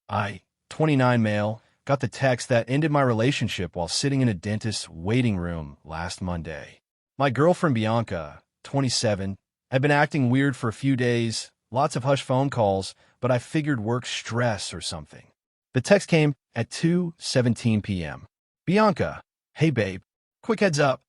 I, 29 male, got the text that ended my relationship while sitting in a dentist's waiting room last Monday. My girlfriend Bianca, 27, had been acting weird for a few days, lots of hush phone calls, but I figured work stress or something. The text came at 2:17 p.m. Bianca, hey babe, quick heads up.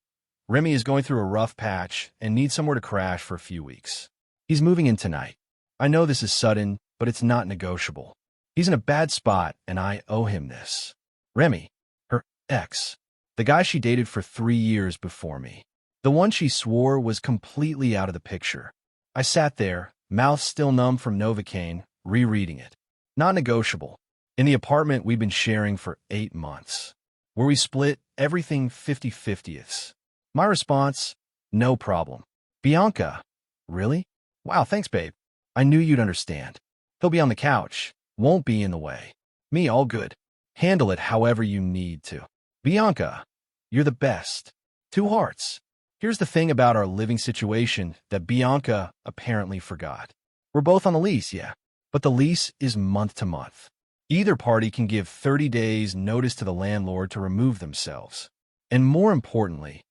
Remy is going through a rough patch and needs somewhere to crash for a few weeks. He's moving in tonight. I know this is sudden, but it's not negotiable. He's in a bad spot, and I owe him this. Remy, her ex, the guy she dated for 3 years before me. The one she swore was completely out of the picture. I sat there, mouth still numb from Novocaine, rereading it. Not negotiable. In the apartment we'd been sharing for 8 months, where we split everything 50-50ths. My response, no problem. Bianca, really? Wow, thanks, babe. I knew you'd understand. He'll be on the couch. Won't be in the way. Me, all good. Handle it however you need to. Bianca, you're the best. 2 hearts. Here's the thing about our living situation that Bianca apparently forgot. We're both on the lease, yeah, but the lease is month to month. Either party can give 30 days notice to the landlord to remove themselves. And more importantly,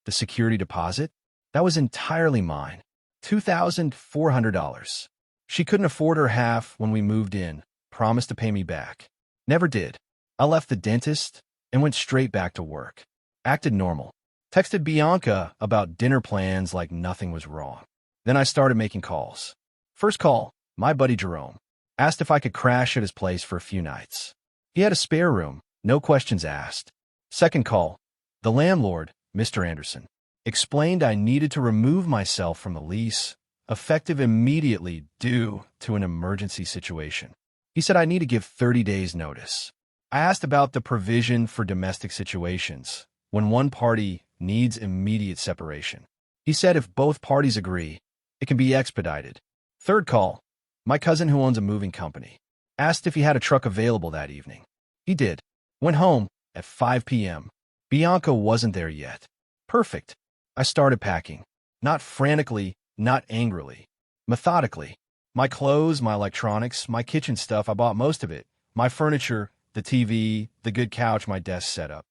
the security deposit, that was entirely mine. $2,400. She couldn't afford her half when we moved in. Promised to pay me back. Never did. I left the dentist and went straight back to work. Acted normal. Texted Bianca about dinner plans like nothing was wrong. Then I started making calls. First call, my buddy Jerome. Asked if I could crash at his place for a few nights. He had a spare room, no questions asked. Second call, the landlord, Mr. Anderson. Explained I needed to remove myself from the lease, effective immediately due to an emergency situation. He said I need to give 30 days notice. I asked about the provision for domestic situations, when one party needs immediate separation. He said if both parties agree, it can be expedited. Third call, my cousin who owns a moving company. Asked if he had a truck available that evening. He did. Went home at 5 p.m. Bianca wasn't there yet. Perfect. I started packing. Not frantically, not angrily. Methodically. My clothes, my electronics, my kitchen stuff, I bought most of it. My furniture, the TV, the good couch, my desk setup.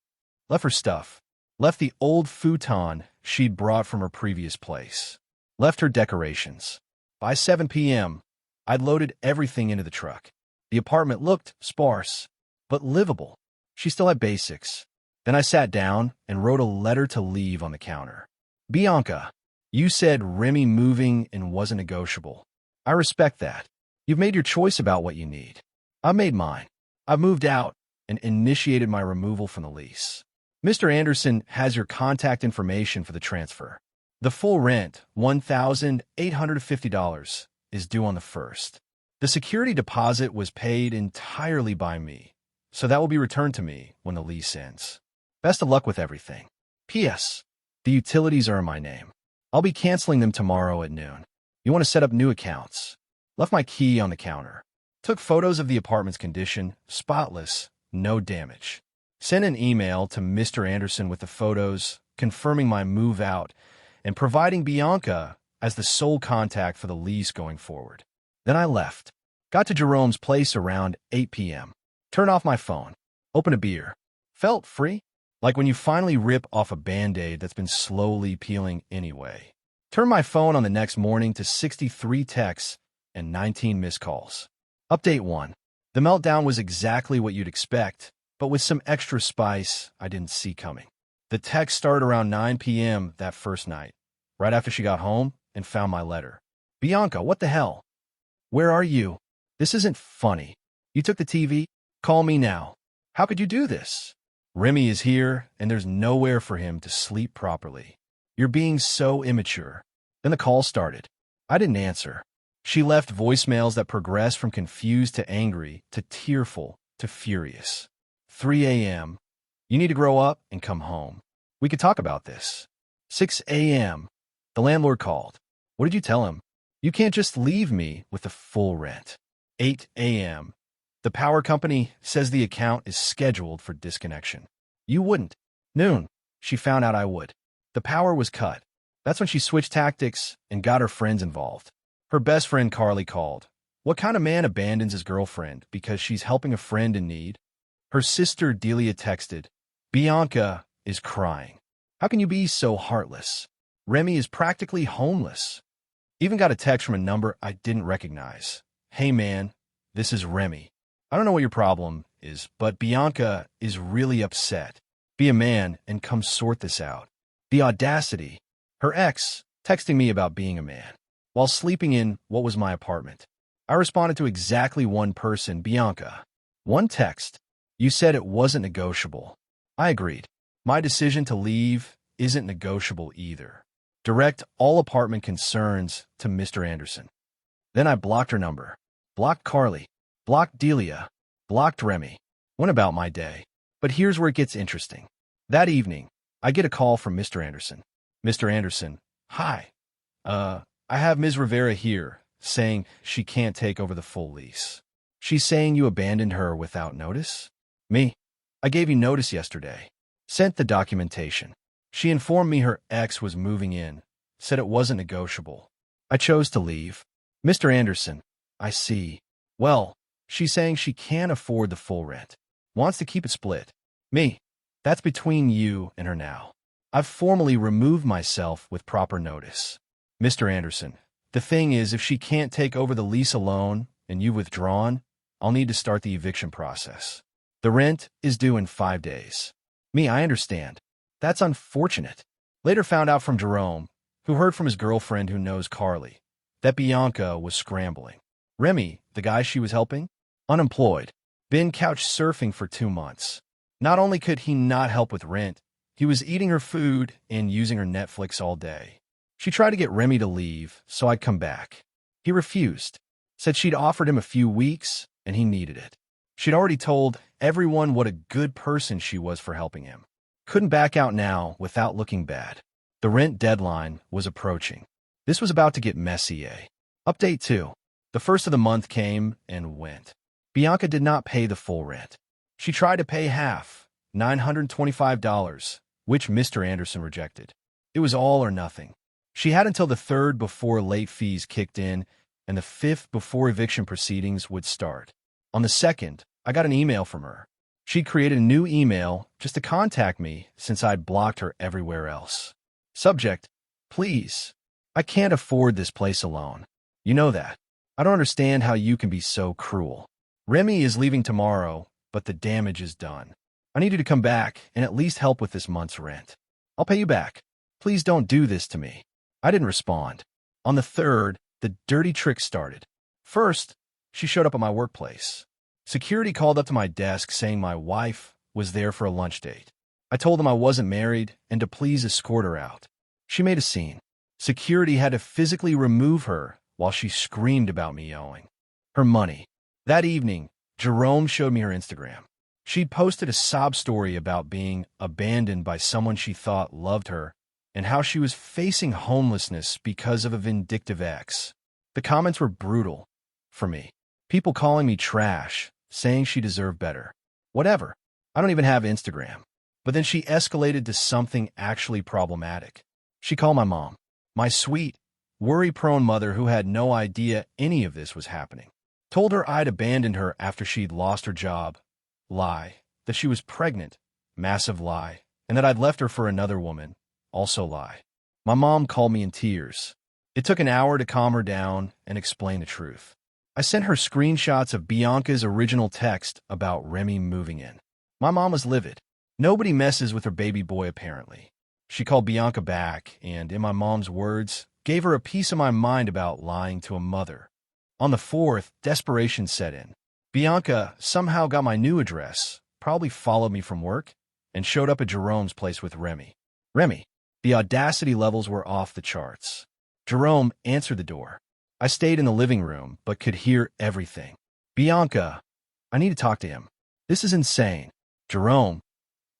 Left her stuff. Left the old futon she'd brought from her previous place. Left her decorations. By 7 p.m., I'd loaded everything into the truck. The apartment looked sparse, but livable. She still had basics. Then I sat down and wrote a letter to leave on the counter. Bianca, you said Remy moving and wasn't negotiable. I respect that. You've made your choice about what you need. I made mine. I've moved out and initiated my removal from the lease. Mr. Anderson has your contact information for the transfer. The full rent, $1,850, is due on the 1st. The security deposit was paid entirely by me, so that will be returned to me when the lease ends. Best of luck with everything. P.S. The utilities are in my name. I'll be canceling them tomorrow at noon. You want to set up new accounts. Left my key on the counter. Took photos of the apartment's condition, spotless, no damage. Sent an email to Mr. Anderson with the photos, confirming my move out, and providing Bianca as the sole contact for the lease going forward. Then I left. Got to Jerome's place around 8 p.m. Turned off my phone. Opened a beer. Felt free. Like when you finally rip off a Band-Aid that's been slowly peeling anyway. Turned my phone on the next morning to 63 texts and 19 missed calls. Update 1. The meltdown was exactly what you'd expect, but with some extra spice I didn't see coming. The text started around 9 p.m. that first night, right after she got home and found my letter. Bianca, what the hell? Where are you? This isn't funny. You took the TV? Call me now. How could you do this? Remy is here, and there's nowhere for him to sleep properly. You're being so immature. Then the call started. I didn't answer. She left voicemails that progressed from confused to angry to tearful to furious. 3 a.m. You need to grow up and come home. We could talk about this. 6 a.m. The landlord called. What did you tell him? You can't just leave me with the full rent. 8 a.m. The power company says the account is scheduled for disconnection. You wouldn't. Noon. She found out I would. The power was cut. That's when she switched tactics and got her friends involved. Her best friend Qley called. What kind of man abandons his girlfriend because she's helping a friend in need? Her sister Delia texted, Bianca is crying. How can you be so heartless? Remy is practically homeless. Even got a text from a number I didn't recognize. Hey man, this is Remy. I don't know what your problem is, but Bianca is really upset. Be a man and come sort this out. The audacity. Her ex texting me about being a man while sleeping in what was my apartment. I responded to exactly one person, Bianca. One text. You said it wasn't negotiable. I agreed. My decision to leave isn't negotiable either. Direct all apartment concerns to Mr. Anderson. Then I blocked her number. Blocked Qley. Blocked Delia. Blocked Remy. Went about my day. But here's where it gets interesting. That evening, I get a call from Mr. Anderson. Mr. Anderson, hi. I have Ms. Rivera here, saying she can't take over the full lease. She's saying you abandoned her without notice? Me? I gave you notice yesterday. Sent the documentation. She informed me her ex was moving in, said it wasn't negotiable. I chose to leave. Mr. Anderson, I see. Well, she's saying she can't afford the full rent. Wants to keep it split. Me? That's between you and her now. I've formally removed myself with proper notice. Mr. Anderson, the thing is, if she can't take over the lease alone and you've withdrawn, I'll need to start the eviction process. The rent is due in 5 days. Me, I understand. That's unfortunate. Later found out from Jerome, who heard from his girlfriend who knows Qley, that Bianca was scrambling. Remy, the guy she was helping, unemployed, been couch surfing for 2 months. Not only could he not help with rent, he was eating her food and using her Netflix all day. She tried to get Remy to leave, so I'd come back. He refused, said she'd offered him a few weeks and he needed it. She'd already told everyone what a good person she was for helping him. Couldn't back out now without looking bad. The rent deadline was approaching. This was about to get messy, eh? Update 2. The first of the month came and went. Bianca did not pay the full rent. She tried to pay half, $925, which Mr. Anderson rejected. It was all or nothing. She had until the 3rd before late fees kicked in and the 5th before eviction proceedings would start. On the 2nd, I got an email from her. She'd created a new email just to contact me since I'd blocked her everywhere else. Subject, please. I can't afford this place alone. You know that. I don't understand how you can be so cruel. Remy is leaving tomorrow, but the damage is done. I need you to come back and at least help with this month's rent. I'll pay you back. Please don't do this to me. I didn't respond. On the 3rd, the dirty trick started. First, she showed up at my workplace. Security called up to my desk saying my wife was there for a lunch date. I told them I wasn't married and to please escort her out. She made a scene. Security had to physically remove her while she screamed about me owing her money. That evening, Jerome showed me her Instagram. She'd posted a sob story about being abandoned by someone she thought loved her and how she was facing homelessness because of a vindictive ex. The comments were brutal for me. People calling me trash, saying she deserved better. Whatever. I don't even have Instagram. But then she escalated to something actually problematic. She called my mom, my sweet, worry-prone mother who had no idea any of this was happening. Told her I'd abandoned her after she'd lost her job. Lie. That she was pregnant. Massive lie. And that I'd left her for another woman. Also lie. My mom called me in tears. It took an hour to calm her down and explain the truth. I sent her screenshots of Bianca's original text about Remy moving in. My mom was livid. Nobody messes with her baby boy, apparently. She called Bianca back and, in my mom's words, gave her a piece of my mind about lying to a mother. On the 4th, desperation set in. Bianca somehow got my new address, probably followed me from work, and showed up at Jerome's place with Remy. Remy. The audacity levels were off the charts. Jerome answered the door. I stayed in the living room, but could hear everything. Bianca, I need to talk to him. This is insane. Jerome,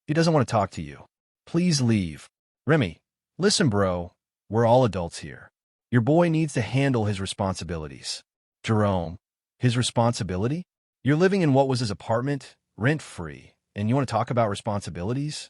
he doesn't want to talk to you. Please leave. Remy, listen, bro. We're all adults here. Your boy needs to handle his responsibilities. Jerome, his responsibility? You're living in what was his apartment, rent-free, and you want to talk about responsibilities?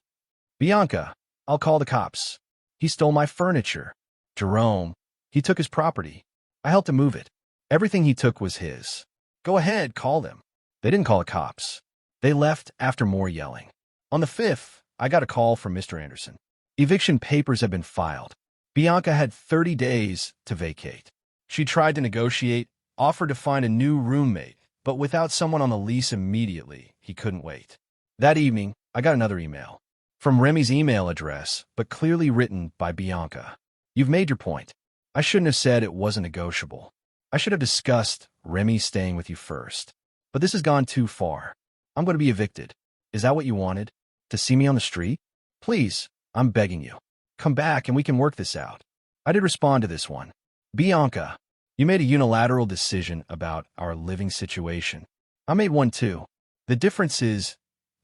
Bianca, I'll call the cops. He stole my furniture. Jerome, he took his property. I helped him move it. Everything he took was his. Go ahead, call them. They didn't call the cops. They left after more yelling. On the 5th, I got a call from Mr. Anderson. Eviction papers had been filed. Bianca had 30 days to vacate. She tried to negotiate, offered to find a new roommate, but without someone on the lease immediately, he couldn't wait. That evening, I got another email. From Remy's email address, but clearly written by Bianca. You've made your point. I shouldn't have said it wasn't negotiable. I should have discussed Remy staying with you first. But this has gone too far. I'm going to be evicted. Is that what you wanted? To see me on the street? Please, I'm begging you. Come back and we can work this out. I did respond to this one. Bianca, you made a unilateral decision about our living situation. I made one too. The difference is,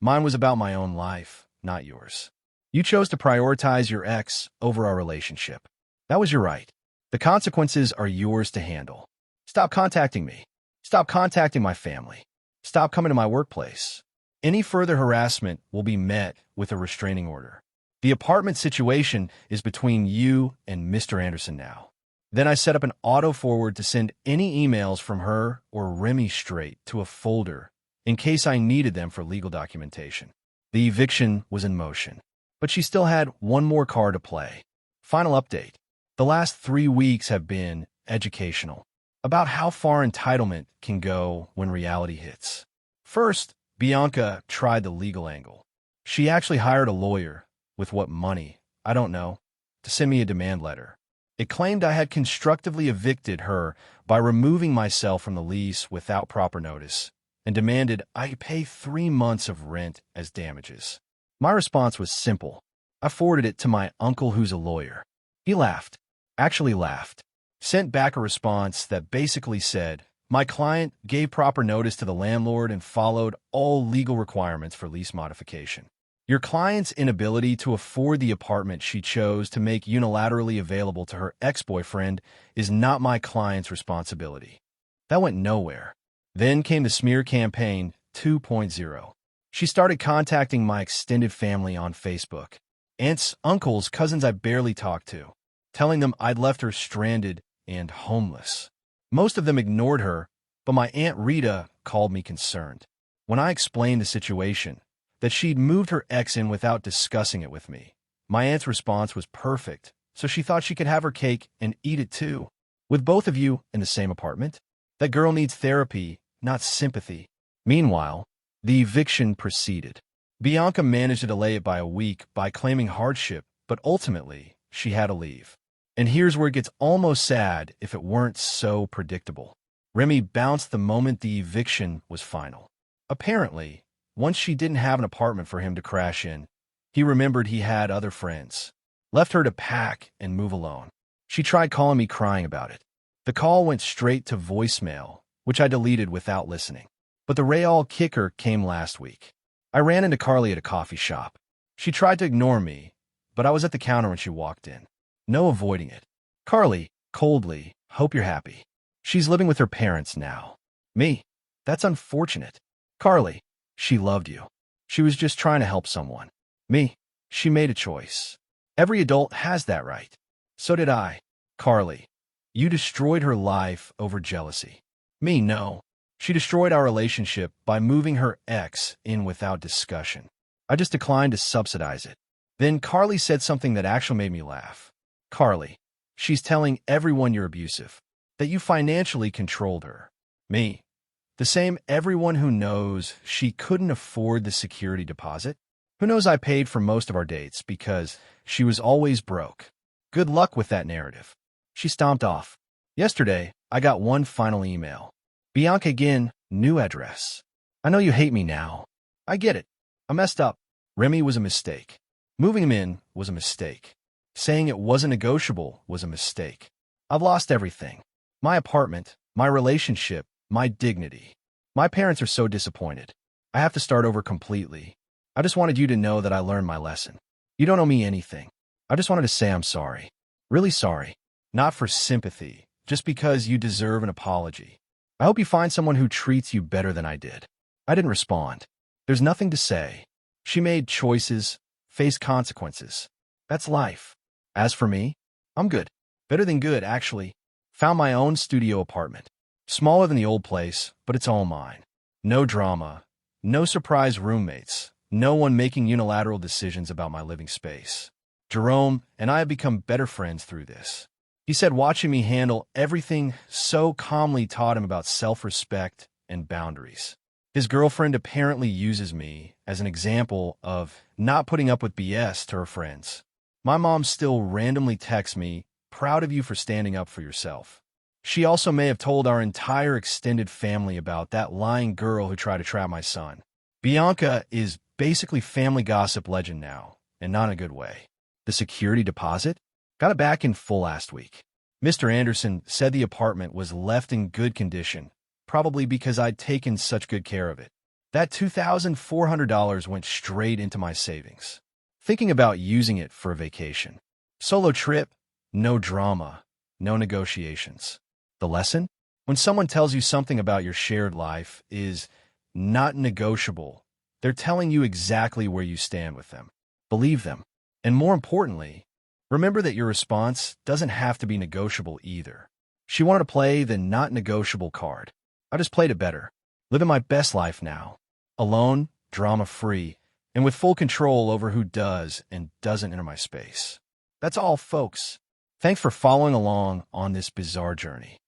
mine was about my own life, not yours. You chose to prioritize your ex over our relationship. That was your right. The consequences are yours to handle. Stop contacting me. Stop contacting my family. Stop coming to my workplace. Any further harassment will be met with a restraining order. The apartment situation is between you and Mr. Anderson now. Then I set up an auto-forward to send any emails from her or Remy straight to a folder in case I needed them for legal documentation. The eviction was in motion, but she still had one more card to play. Final update. The last 3 weeks have been educational, about how far entitlement can go when reality hits. First, Bianca tried the legal angle. She actually hired a lawyer, with what money, I don't know, to send me a demand letter. It claimed I had constructively evicted her by removing myself from the lease without proper notice, and demanded I pay 3 months of rent as damages. My response was simple. I forwarded it to my uncle who's a lawyer. He laughed, actually laughed, sent back a response that basically said, my client gave proper notice to the landlord and followed all legal requirements for lease modification. Your client's inability to afford the apartment she chose to make unilaterally available to her ex-boyfriend is not my client's responsibility. That went nowhere. Then came the smear campaign 2.0. She started contacting my extended family on Facebook. Aunts, uncles, cousins I barely talked to, telling them I'd left her stranded and homeless. Most of them ignored her, but my Aunt Rita called me concerned. When I explained the situation, that she'd moved her ex in without discussing it with me, my aunt's response was perfect, so she thought she could have her cake and eat it too. With both of you in the same apartment? That girl needs therapy, not sympathy. Meanwhile, the eviction proceeded. Bianca managed to delay it by a week by claiming hardship, but ultimately, she had to leave. And here's where it gets almost sad if it weren't so predictable. Remy bounced the moment the eviction was final. Apparently, once she didn't have an apartment for him to crash in, he remembered he had other friends. Left her to pack and move alone. She tried calling me crying about it. The call went straight to voicemail, which I deleted without listening. But the real kicker came last week. I ran into Qley at a coffee shop. She tried to ignore me, but I was at the counter when she walked in. No avoiding it. Qley, coldly, hope you're happy. She's living with her parents now. Me? That's unfortunate. Qley, she loved you. She was just trying to help someone. Me? She made a choice. Every adult has that right. So did I. Qley, you destroyed her life over jealousy. Me, no. She destroyed our relationship by moving her ex in without discussion. I just declined to subsidize it. Then Qley said something that actually made me laugh. Qley, she's telling everyone you're abusive, that you financially controlled her. Me, the same everyone who knows she couldn't afford the security deposit, who knows I paid for most of our dates because she was always broke. Good luck with that narrative. She stomped off. Yesterday, I got one final email. Bianca again, new address. I know you hate me now. I get it. I messed up. Remy was a mistake. Moving him in was a mistake. Saying it wasn't negotiable was a mistake. I've lost everything. My apartment, my relationship, my dignity. My parents are so disappointed. I have to start over completely. I just wanted you to know that I learned my lesson. You don't owe me anything. I just wanted to say I'm sorry. Really sorry. Not for sympathy, just because you deserve an apology. I hope you find someone who treats you better than I did. I didn't respond. There's nothing to say. She made choices, faced consequences. That's life. As for me, I'm good. Better than good, actually. Found my own studio apartment. Smaller than the old place, but it's all mine. No drama, no surprise roommates, no one making unilateral decisions about my living space. Jerome and I have become better friends through this. He said watching me handle everything so calmly taught him about self-respect and boundaries. His girlfriend apparently uses me as an example of not putting up with BS to her friends. My mom still randomly texts me, "Proud of you for standing up for yourself." She also may have told our entire extended family about that lying girl who tried to trap my son. Bianca is basically family gossip legend now, and not in a good way. The security deposit? Got it back in full last week. Mr. Anderson said the apartment was left in good condition, probably because I'd taken such good care of it. That $2,400 went straight into my savings. Thinking about using it for a vacation. Solo trip, no drama, no negotiations. The lesson? When someone tells you something about your shared life is not negotiable, they're telling you exactly where you stand with them. Believe them. And more importantly, remember that your response doesn't have to be negotiable either. She wanted to play the not negotiable card. I just played it better. Living my best life now. Alone, drama-free, and with full control over who does and doesn't enter my space. That's all, folks. Thanks for following along on this bizarre journey.